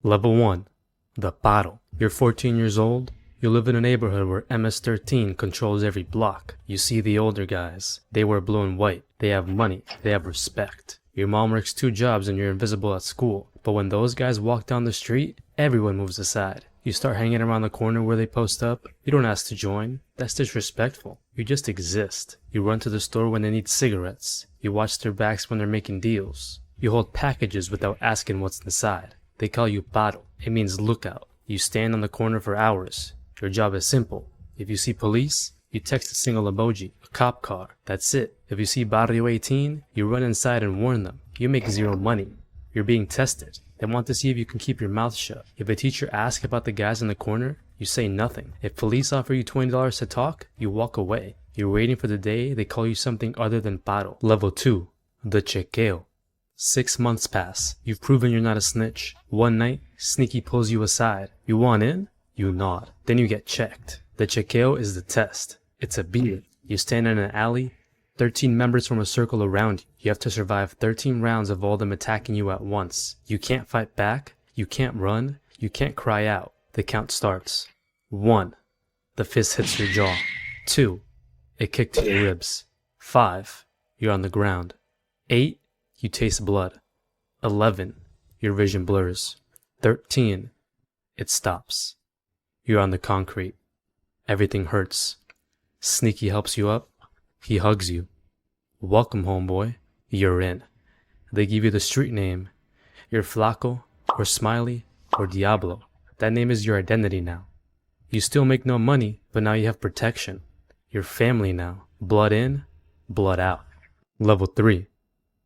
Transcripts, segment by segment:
Level 1. The Paro. You're 14 years old. You live in a neighborhood where MS-13 controls every block. You see the older guys. They wear blue and white. They have money. They have respect. Your mom works 2 jobs and you're invisible at school. But when those guys walk down the street, everyone moves aside. You start hanging around the corner where they post up. You don't ask to join. That's disrespectful. You just exist. You run to the store when they need cigarettes. You watch their backs when they're making deals. You hold packages without asking what's inside. They call you paro. It means lookout. You stand on the corner for hours. Your job is simple. If you see police, you text a single emoji, a cop car. That's it. If you see Barrio 18, you run inside and warn them. You make 0 money. You're being tested. They want to see if you can keep your mouth shut. If a teacher asks about the guys in the corner, you say nothing. If police offer you $20 to talk, you walk away. You're waiting for the day they call you something other than paro. Level 2. The chequeo. 6 months pass. You've proven you're not a snitch. One night, Sneaky pulls you aside. You want in? You nod. Then you get checked. The chequeo is the test. It's a beating. You stand in an alley. 13 members from a circle around you. You have to survive 13 rounds of all them attacking you at once. You can't fight back. You can't run. You can't cry out. The count starts. 1. The fist hits your jaw. 2. A kick to your ribs. 5. You're on the ground. 8. You taste blood. 11. Your vision blurs. 13. It stops. You're on the concrete. Everything hurts. Sneaky helps you up. He hugs you. Welcome, homeboy. You're in. They give you the street name. You're Flaco, or Smiley, or Diablo. That name is your identity now. You still make no money, but now you have protection. You're family now. Blood in, blood out. Level 3.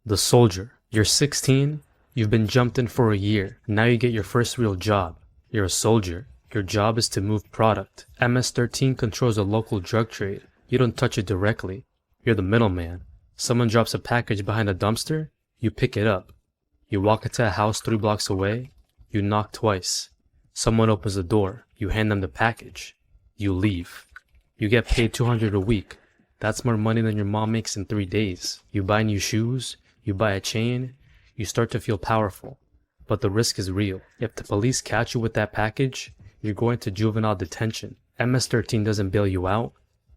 The Soldier. You're 16. You've been jumped in for a year. Now you get your first real job. You're a soldier. Your job is to move product. MS-13 controls a local drug trade. You don't touch it directly. You're the middleman. Someone drops a package behind a dumpster. You pick it up. You walk into a house 3 blocks away. You knock twice. Someone opens the door. You hand them the package. You leave. You get paid $200 a week. That's more money than your mom makes in 3 days. You buy new shoes. You buy a chain. You start to feel powerful. But the risk is real. If the police catch you with that package, you're going to juvenile detention. MS-13 doesn't bail you out.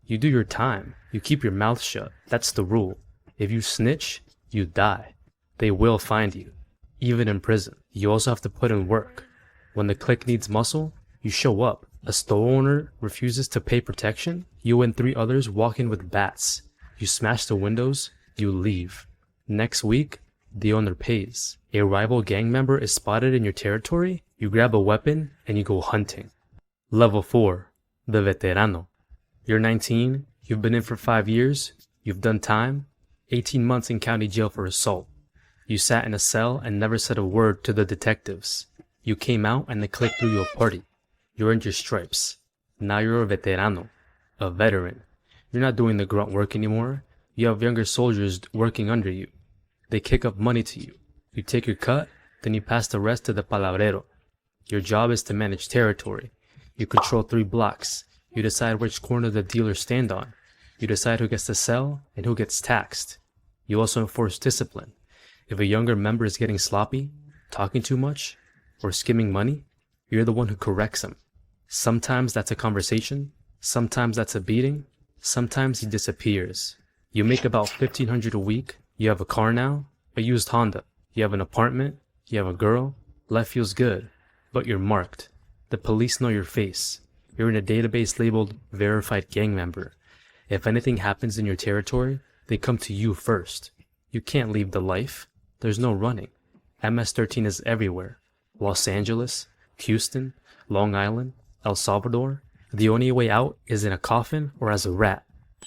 You do your time. You keep your mouth shut. That's the rule. If you snitch, you die. They will find you, even in prison. You also have to put in work. When the clique needs muscle, you show up. A store owner refuses to pay protection. You and 3 others walk in with bats. You smash the windows. You leave. Next week, the owner pays. A rival gang member is spotted in your territory. You grab a weapon and you go hunting. Level 4. The Veterano. You're 19. You've been in for 5 years. You've done time. 18 months in county jail for assault. You sat in a cell and never said a word to the detectives. You came out and the clique threw you a party. You earned your stripes. Now you're a veterano. A veteran. You're not doing the grunt work anymore. You have younger soldiers working under you. They kick up money to you. You take your cut, then you pass the rest to the palabrero. Your job is to manage territory. You control 3 blocks. You decide which corner the dealers stand on. You decide who gets to sell and who gets taxed. You also enforce discipline. If a younger member is getting sloppy, talking too much, or skimming money, you're the one who corrects him. Sometimes that's a conversation. Sometimes that's a beating. Sometimes he disappears. You make about $1,500 a week. You have a car now, a used Honda. You have an apartment. You have a girl. Life feels good, but you're marked. The police know your face. You're in a database labeled verified gang member. If anything happens in your territory, they come to you first. You can't leave the life. There's no running. MS-13 is everywhere. Los Angeles, Houston, Long Island, El Salvador. The only way out is in a coffin or as a rat.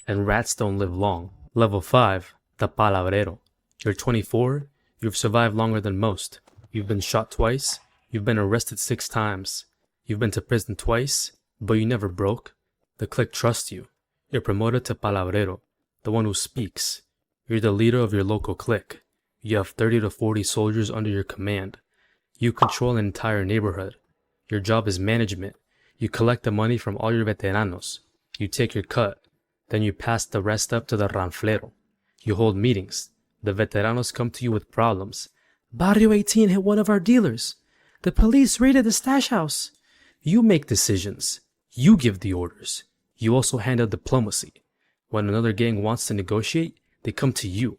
And rats don't live long. Level 5. The Palabrero. You're 24. You've survived longer than most. You've been shot twice. You've been arrested 6 times. You've been to prison twice, but you never broke. The clique trusts you. You're promoted to Palabrero, the one who speaks. You're the leader of your local clique. You have 30 to 40 soldiers under your command. You control an entire neighborhood. Your job is management. You collect the money from all your veteranos. You take your cut. Then you pass the rest up to the ranflero. You hold meetings. The veteranos come to you with problems. Barrio 18 hit one of our dealers. The police raided the stash house. You make decisions. You give the orders. You also handle diplomacy. When another gang wants to negotiate, they come to you.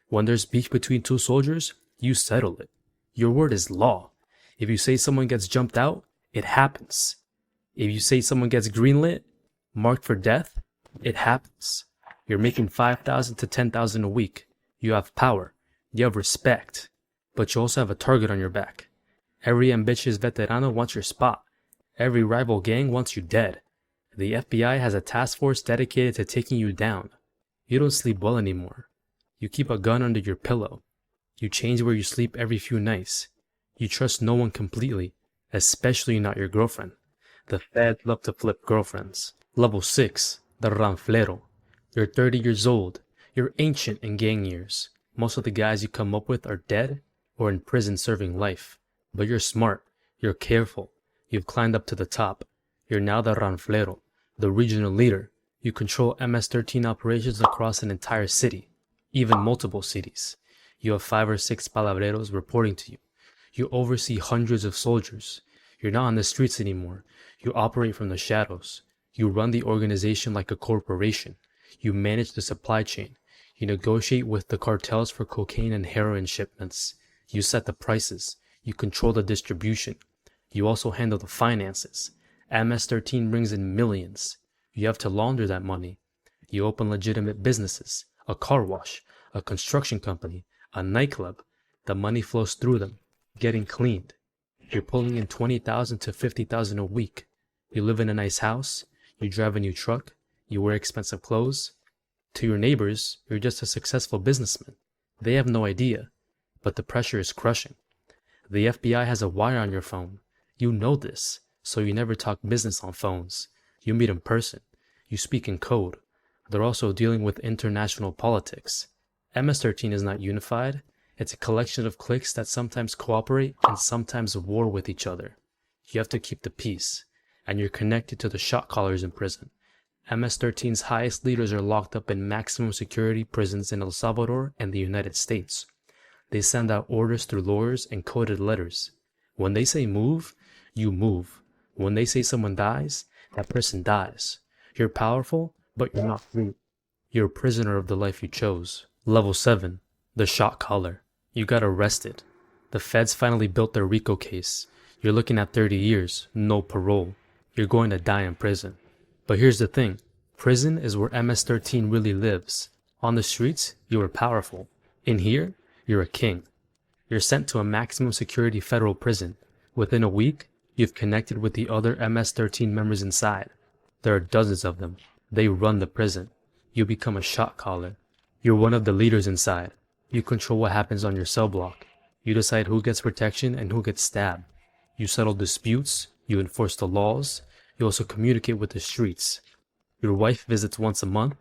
When there's beef between two soldiers, you settle it. Your word is law. If you say someone gets jumped out, it happens. If you say someone gets greenlit, marked for death, it happens. You're making 5,000 to 10,000 a week. You have power. You have respect. But you also have a target on your back. Every ambitious veterano wants your spot. Every rival gang wants you dead. The FBI has a task force dedicated to taking you down. You don't sleep well anymore. You keep a gun under your pillow. You change where you sleep every few nights. You trust no one completely, especially not your girlfriend. The feds love to flip girlfriends. Level 6, the ranflero. You're 30 years old. You're ancient in gang years. Most of the guys you come up with are dead or in prison serving life. But you're smart. You're careful. You've climbed up to the top. You're now the ranflero, the regional leader. You control MS-13 operations across an entire city, even multiple cities. You have 5 or 6 palabreros reporting to you. You oversee hundreds of soldiers. You're not on the streets anymore. You operate from the shadows. You run the organization like a corporation. You manage the supply chain. You negotiate with the cartels for cocaine and heroin shipments. You set the prices. You control the distribution. You also handle the finances. MS-13 brings in millions. You have to launder that money. You open legitimate businesses, a car wash, a construction company, a nightclub. The money flows through them, getting cleaned. You're pulling in 20,000 to 50,000 a week. You live in a nice house. You drive a new truck. You wear expensive clothes. To your neighbors, you're just a successful businessman. They have no idea, but the pressure is crushing. The FBI has a wire on your phone. You know this, so you never talk business on phones. You meet in person. You speak in code. They're also dealing with international politics. MS-13 is not unified. It's a collection of cliques that sometimes cooperate and sometimes war with each other. You have to keep the peace, and you're connected to the shot callers in prison. MS-13's highest leaders are locked up in maximum security prisons in El Salvador and the United States. They send out orders through lawyers and coded letters. When they say move, you move. When they say someone dies, that person dies. You're powerful, but you're not free. You're a prisoner of the life you chose. Level 7, the shot caller. You got arrested. The feds finally built their RICO case. You're looking at 30 years, no parole. You're going to die in prison. But here's the thing. Prison is where MS-13 really lives. On the streets, you are powerful. In here, you're a king. You're sent to a maximum security federal prison. Within a week, you've connected with the other MS-13 members inside. There are dozens of them. They run the prison. You become a shot caller. You're one of the leaders inside. You control what happens on your cell block. You decide who gets protection and who gets stabbed. You settle disputes. You enforce the laws. You also communicate with the streets. Your wife visits once a month.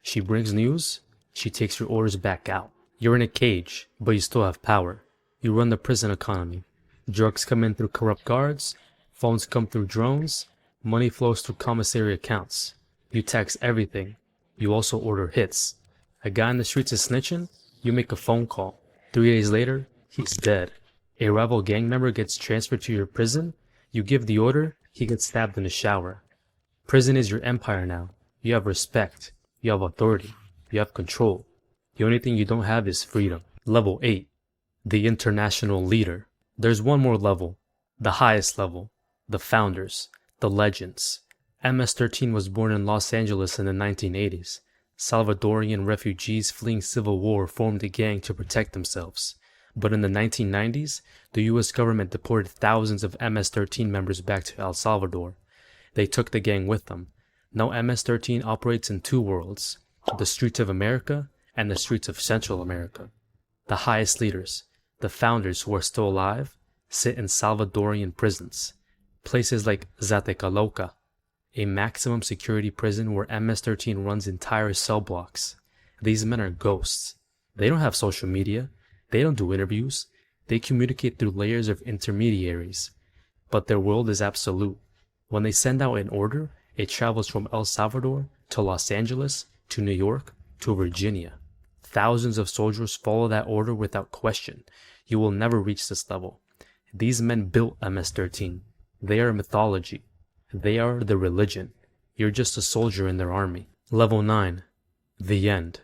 She brings news. She takes your orders back out. You're in a cage, but you still have power. You run the prison economy. Drugs come in through corrupt guards. Phones come through drones. Money flows through commissary accounts. You tax everything. You also order hits. A guy in the streets is snitching. You make a phone call. 3 days later, he's dead. A rival gang member gets transferred to your prison. You give the order. He gets stabbed in the shower. Prison is your empire now. You have respect. You have authority. You have control. The only thing you don't have is freedom. Level 8. The international leader. There's one more level. The highest level. The founders. The legends. MS-13 was born in Los Angeles in the 1980s. Salvadorian refugees fleeing civil war formed a gang to protect themselves. But in the 1990s, the US government deported thousands of MS-13 members back to El Salvador. They took the gang with them. Now MS-13 operates in two worlds, the streets of America and the streets of Central America. The highest leaders, the founders who are still alive, sit in Salvadorian prisons. Places like Zatecaloca, a maximum security prison where MS-13 runs entire cell blocks. These men are ghosts. They don't have social media. They don't do interviews. They communicate through layers of intermediaries. But their world is absolute. When they send out an order, it travels from El Salvador to Los Angeles to New York to Virginia. Thousands of soldiers follow that order without question. You will never reach this level. These men built MS-13. They are mythology. They are the religion. You're just a soldier in their army. Level 9. The end.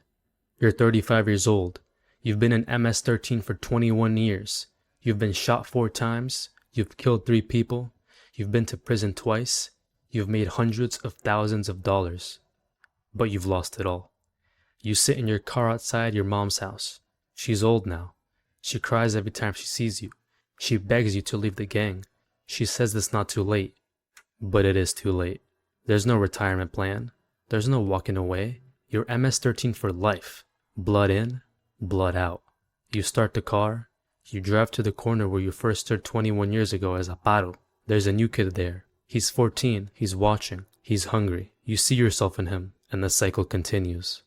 You're 35 years old. You've been in MS-13 for 21 years. You've been shot 4 times. You've killed 3 people. You've been to prison twice. You've made hundreds of thousands of dollars. But you've lost it all. You sit in your car outside your mom's house. She's old now. She cries every time she sees you. She begs you to leave the gang. She says it's not too late. But it is too late. There's no retirement plan. There's no walking away. You're MS-13 for life. Blood in, blood out. You start the car. You drive to the corner where you first stood 21 years ago as a paro. There's a new kid there. He's 14. He's watching. He's hungry. You see yourself in him, and the cycle continues.